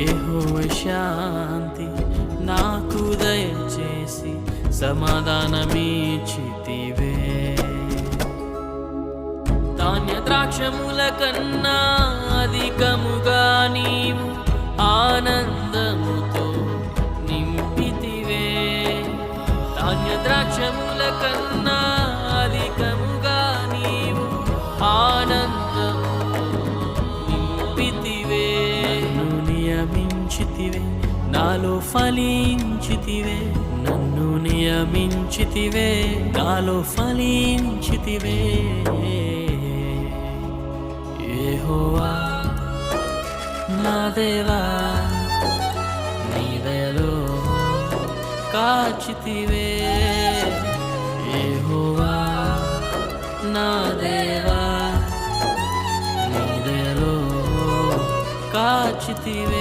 యెహోవా శాంతి నాకు దయచేసి సమాధానమిచ్చితివే. ధాన్య ద్రాక్షముల కన్నా అధికముగా నీవు ఆనందముతో నింపితివే. ధాన్య ద్రాక్షముల కన్నా అధికముగా నీవు ఆనందముతో నింపితివే. నన్ను నియమించితివే, నాలో ఫలించితివే. నన్ను నియమించితివే, నాలో ఫలించితివే. యెహోవా నా దేవా, నీ దయలో కాచితివే. యెహోవా నా దేవా, నీ దయలో కాచితివే.